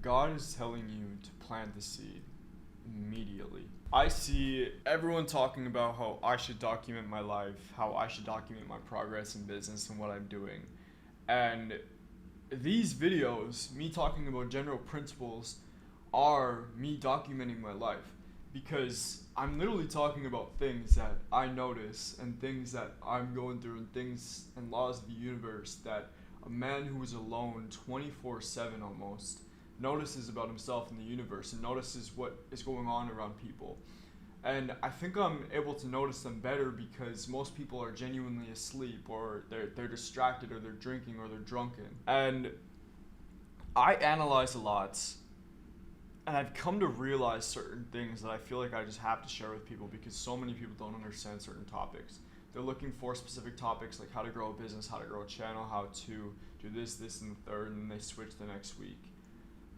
God is telling you to plant the seed immediately. I see everyone talking about how I should document my life, how I should document my progress in business and what I'm doing. And these videos, me talking about general principles, are me documenting my life because I'm literally talking about things that I notice and things that I'm going through and things and laws of the universe that a man who is alone 24/7 almost notices about himself in the universe and notices what is going on around people. And I think I'm able to notice them better because most people are genuinely asleep or they're distracted or they're drinking or they're drunken. And I analyze a lot and I've come to realize certain things that I feel like I just have to share with people because so many people don't understand certain topics. They're looking for specific topics like how to grow a business, how to grow a channel, how to do this, and the third, and then they switch the next week.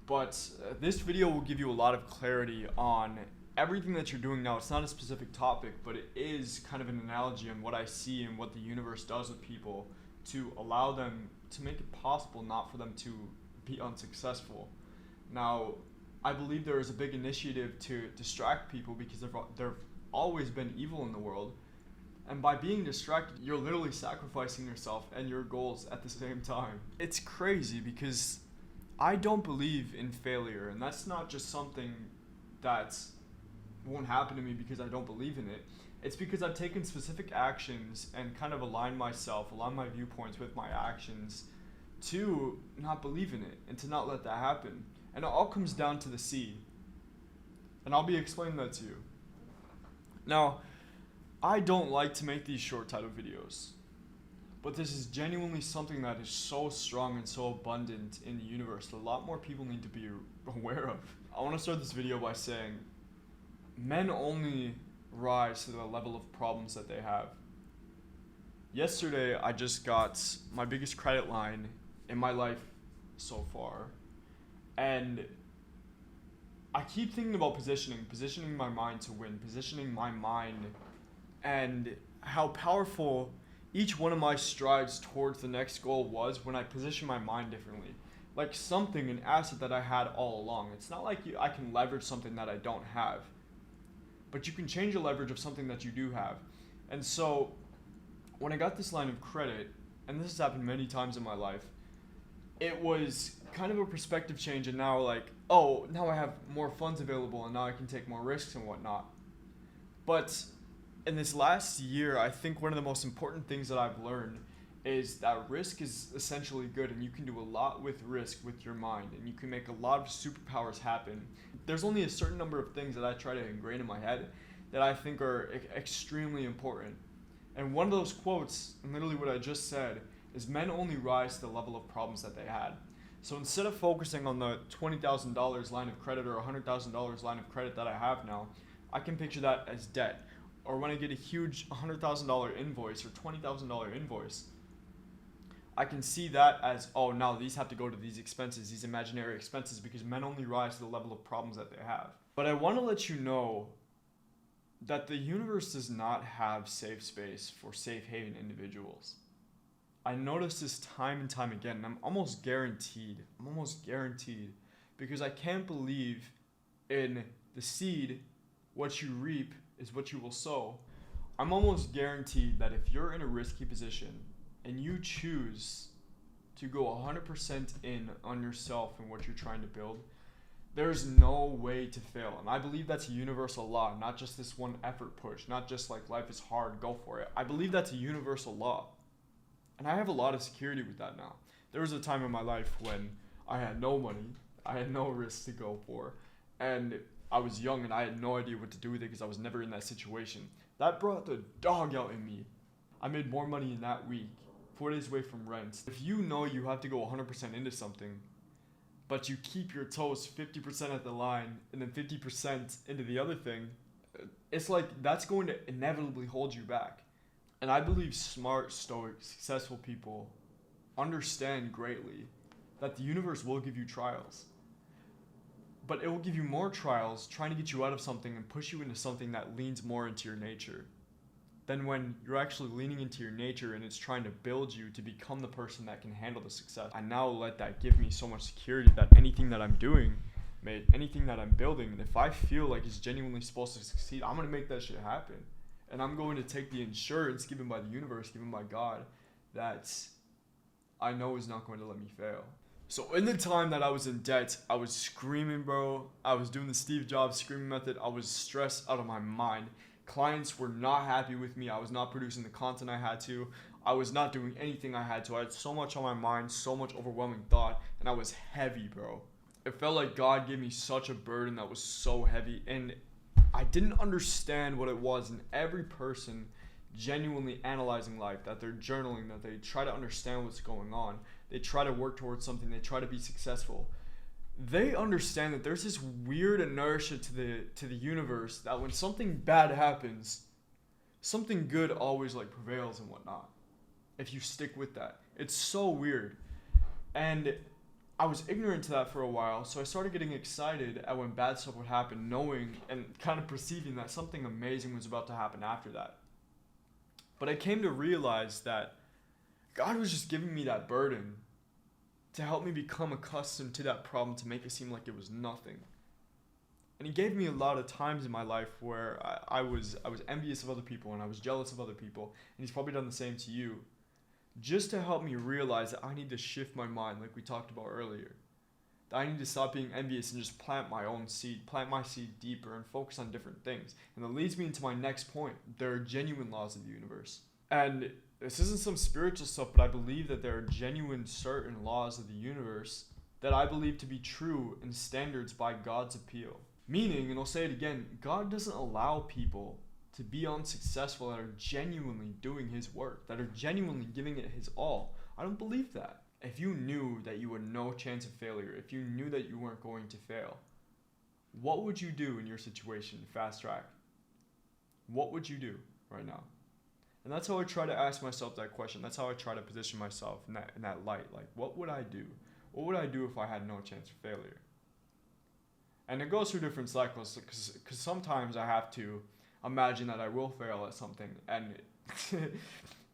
But this video will give you a lot of clarity on everything that you're doing now. It's not a specific topic, but it is kind of an analogy on what I see and what the universe does with people to allow them to make it possible not for them to be unsuccessful. Now, I believe there is a big initiative to distract people because there've always been evil in the world. And by being distracted, you're literally sacrificing yourself and your goals at the same time. It's crazy because I don't believe in failure, and that's not just something that won't happen to me because I don't believe in it. It's because I've taken specific actions and kind of align my viewpoints with my actions to not believe in it and to not let that happen. And it all comes down to the seed. And I'll be explaining that to you. Now, I don't like to make these short title videos, but this is genuinely something that is so strong and so abundant in the universe that a lot more people need to be aware of. I want to start this video by saying men only rise to the level of problems that they have. Yesterday, I just got my biggest credit line in my life so far, and I keep thinking about positioning my mind to win, positioning my mind, and how powerful each one of my strides towards the next goal was when I positioned my mind differently. Like an asset that I had all along. It's not like I can leverage something that I don't have, but you can change the leverage of something that you do have. And so when I got this line of credit, and this has happened many times in my life, it was kind of a perspective change, and now now I have more funds available and now I can take more risks and whatnot. But in this last year, I think one of the most important things that I've learned is that risk is essentially good, and you can do a lot with risk with your mind, and you can make a lot of superpowers happen. There's only a certain number of things that I try to ingrain in my head that I think are extremely important. And one of those quotes, and literally what I just said, is men only rise to the level of problems that they had. So instead of focusing on the $20,000 line of credit or $100,000 line of credit that I have now, I can picture that as debt. Or when I get a huge $100,000 invoice or $20,000 invoice, I can see that as, oh, now these have to go to these expenses, these imaginary expenses, because men only rise to the level of problems that they have. But I want to let you know that the universe does not have safe space for safe haven individuals. I notice this time and time again, and I'm almost guaranteed, because I can't believe in the seed, what you reap is what you will sow. I'm almost guaranteed that if you're in a risky position and you choose to go 100% in on yourself and what you're trying to build, there's no way to fail. And I believe that's a universal law, not just this one effort push, not just like life is hard, go for it. I believe that's a universal law. And I have a lot of security with that now. There was a time in my life when I had no money, I had no risk to go for, and I was young and I had no idea what to do with it because I was never in that situation. That brought the dog out in me. I made more money in that week, 4 days away from rent. If you know you have to go 100% into something, but you keep your toes 50% at the line and then 50% into the other thing, it's like that's going to inevitably hold you back. And I believe smart, stoic, successful people understand greatly that the universe will give you trials. But it will give you more trials trying to get you out of something and push you into something that leans more into your nature. than when you're actually leaning into your nature and it's trying to build you to become the person that can handle the success. I now let that give me so much security that anything that I'm doing, mate, anything that I'm building, if I feel like it's genuinely supposed to succeed, I'm going to make that shit happen. And I'm going to take the insurance given by the universe, given by God, that I know is not going to let me fail. So in the time that I was in debt, I was screaming, bro. I was doing the Steve Jobs screaming method. I was stressed out of my mind. Clients were not happy with me. I was not producing the content I had to. I was not doing anything I had to. I had so much on my mind, so much overwhelming thought, and I was heavy, bro. It felt like God gave me such a burden that was so heavy, and I didn't understand what it was. And every person genuinely analyzing life, that they're journaling, that they try to understand what's going on, they try to work towards something, they try to be successful, they understand that there's this weird inertia to the universe that when something bad happens, something good always like prevails and whatnot, if you stick with that. It's so weird. And I was ignorant to that for a while, so I started getting excited at when bad stuff would happen, knowing and kind of perceiving that something amazing was about to happen after that. But I came to realize that God was just giving me that burden to help me become accustomed to that problem, to make it seem like it was nothing. And he gave me a lot of times in my life where I was envious of other people and I was jealous of other people, and he's probably done the same to you, just to help me realize that I need to shift my mind, like we talked about earlier. That I need to stop being envious and just plant my own seed, plant my seed deeper and focus on different things. And that leads me into my next point. There are genuine laws of the universe. And this isn't some spiritual stuff, but I believe that there are genuine certain laws of the universe that I believe to be true and standards by God's appeal. Meaning, and I'll say it again, God doesn't allow people to be unsuccessful that are genuinely doing his work, that are genuinely giving it his all. I don't believe that. If you knew that you had no chance of failure, if you knew that you weren't going to fail, what would you do in your situation, fast track? What would you do right now? And that's how I try to ask myself that question. That's how I try to position myself in that light. Like, what would I do? What would I do if I had no chance of failure? And it goes through different cycles, because sometimes I have to imagine that I will fail at something and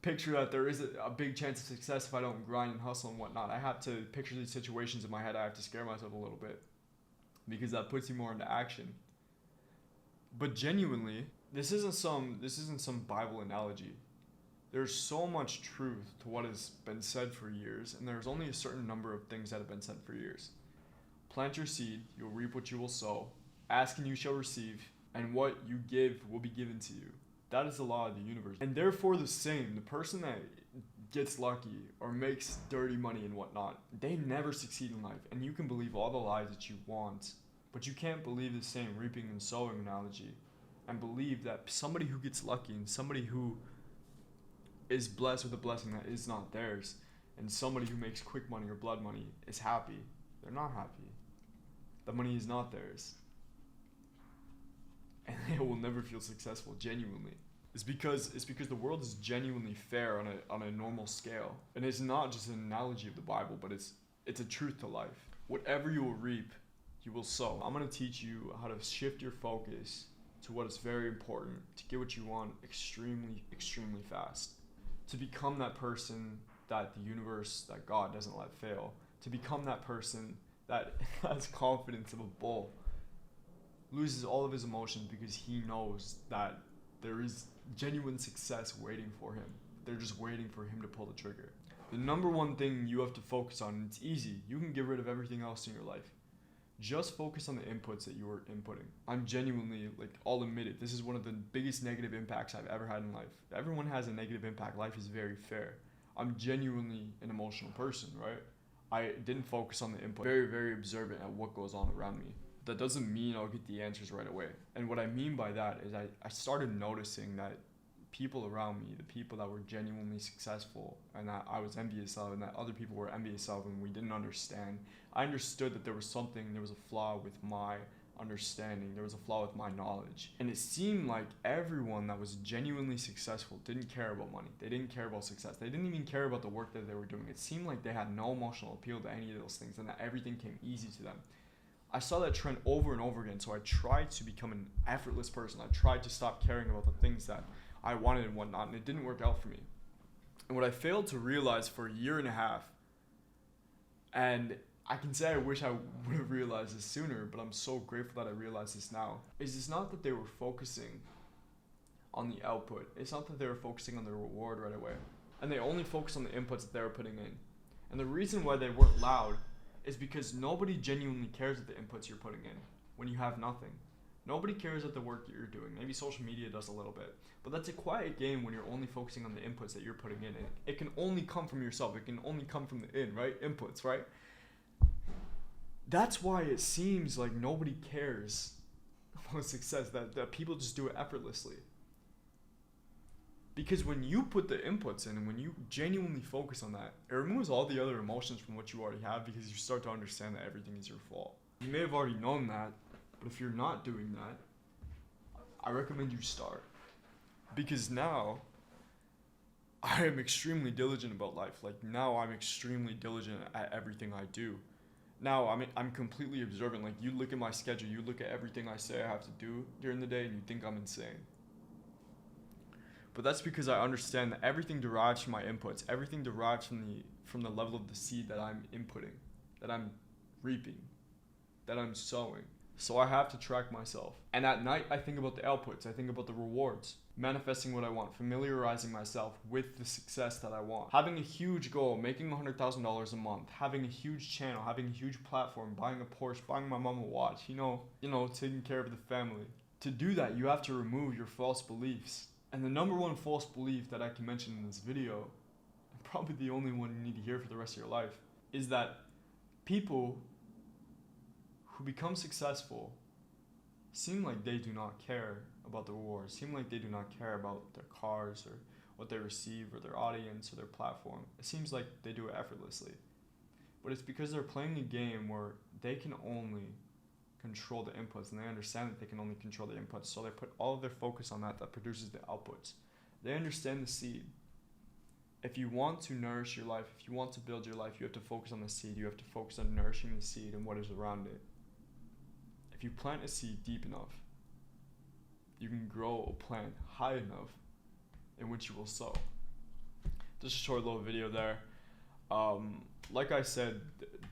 picture that there is a big chance of success if I don't grind and hustle and whatnot. I have to picture these situations in my head. I have to scare myself a little bit because that puts you more into action. But genuinely, this isn't some Bible analogy. There's so much truth to what has been said for years, and there's only a certain number of things that have been said for years. Plant your seed, you'll reap what you will sow. Ask and you shall receive, and what you give will be given to you. That is the law of the universe. And therefore the same, the person that gets lucky or makes dirty money and whatnot, they never succeed in life. And you can believe all the lies that you want, but you can't believe the same reaping and sowing analogy and believe that somebody who gets lucky and somebody who is blessed with a blessing that is not theirs and somebody who makes quick money or blood money is happy. They're not happy. The money is not theirs. And they will never feel successful, genuinely. It's because the world is genuinely fair on a normal scale. And it's not just an analogy of the Bible, but it's a truth to life. Whatever you will reap, you will sow. I'm going to teach you how to shift your focus to what is very important, to get what you want extremely, extremely fast. To become that person that the universe, that God doesn't let fail. To become that person that has confidence of a bull. Loses all of his emotions because he knows that there is genuine success waiting for him. They're just waiting for him to pull the trigger. The number one thing you have to focus on, and it's easy, you can get rid of everything else in your life. Just focus on the inputs that you are inputting. I'm genuinely, I'll admit it, this is one of the biggest negative impacts I've ever had in life. Everyone has a negative impact. Life is very fair. I'm genuinely an emotional person, right? I didn't focus on the input. Very, very observant at what goes on around me. That doesn't mean I'll get the answers right away. And what I mean by that is I started noticing that people around me, the people that were genuinely successful and that I was envious of and that other people were envious of and we didn't understand, I understood that there was a flaw with my understanding. There was a flaw with my knowledge. And it seemed like everyone that was genuinely successful didn't care about money. They didn't care about success. They didn't even care about the work that they were doing. It seemed like they had no emotional appeal to any of those things and that everything came easy to them. I saw that trend over and over again, so I tried to become an effortless person. I tried to stop caring about the things that I wanted and whatnot, and it didn't work out for me. And what I failed to realize for a year and a half, and I can say I wish I would have realized this sooner, but I'm so grateful that I realized this now, is it's not that they were focusing on the output. It's not that they were focusing on the reward right away. And they only focused on the inputs that they were putting in. And the reason why they weren't loud is because nobody genuinely cares at the inputs you're putting in when you have nothing. Nobody cares at the work that you're doing. Maybe social media does a little bit. But that's a quiet game when you're only focusing on the inputs that you're putting in. And it can only come from yourself. It can only come from the in, right? Inputs, right? That's why it seems like nobody cares about success, that people just do it effortlessly. Because when you put the inputs in and when you genuinely focus on that, it removes all the other emotions from what you already have, because you start to understand that everything is your fault. You may have already known that, but if you're not doing that, I recommend you start. Because now, I am extremely diligent about life. Like, now I'm extremely diligent at everything I do. Now, I'm completely observant. Like, you look at my schedule, you look at everything I say I have to do during the day, and you think I'm insane. But that's because I understand that everything derives from my inputs. Everything derives from the level of the seed that I'm inputting, that I'm reaping, that I'm sowing. So I have to track myself. And at night, I think about the outputs. I think about the rewards. Manifesting what I want. Familiarizing myself with the success that I want. Having a huge goal. Making $100,000 a month. Having a huge channel. Having a huge platform. Buying a Porsche. Buying my mom a watch. You know, taking care of the family. To do that, you have to remove your false beliefs. And the number one false belief that I can mention in this video, and probably the only one you need to hear for the rest of your life, is that people who become successful seem like they do not care about the rewards, seem like they do not care about their cars or what they receive or their audience or their platform. It seems like they do it effortlessly. But it's because they're playing a game where they can only control the inputs, and they understand that they can only control the inputs, so they put all of their focus on that produces the outputs. They understand the seed. If you want to nourish your life, if you want to build your life, you have to focus on the seed. You have to focus on nourishing the seed and what is around it. If you plant a seed deep enough, you can grow a plant high enough in which you will sow. Just a short little video there. Like I said,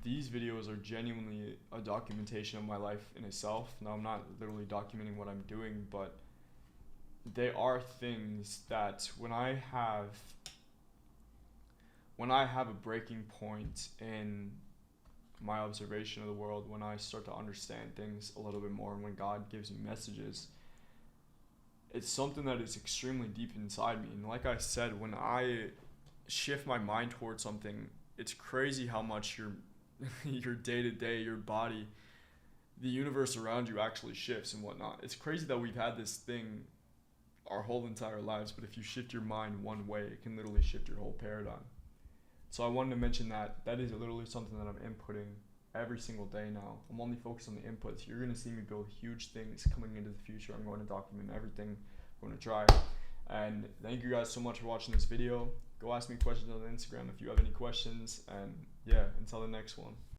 these videos are genuinely a documentation of my life in itself. Now, I'm not literally documenting what I'm doing, but they are things that when I have a breaking point in my observation of the world, when I start to understand things a little bit more, and when God gives me messages, it's something that is extremely deep inside me. And like I said, when I shift my mind towards something, it's crazy how much your day-to-day, your body, the universe around you actually shifts and whatnot. It's crazy that we've had this thing our whole entire lives, but if you shift your mind one way, it can literally shift your whole paradigm. So I wanted to mention that is literally something that I'm inputting every single day now. I'm only focused on the inputs. You're going to see me build huge things coming into the future. I'm going to document everything I'm going to try. And thank you guys so much for watching this video. Go ask me questions on Instagram if you have any questions. And yeah, until the next one.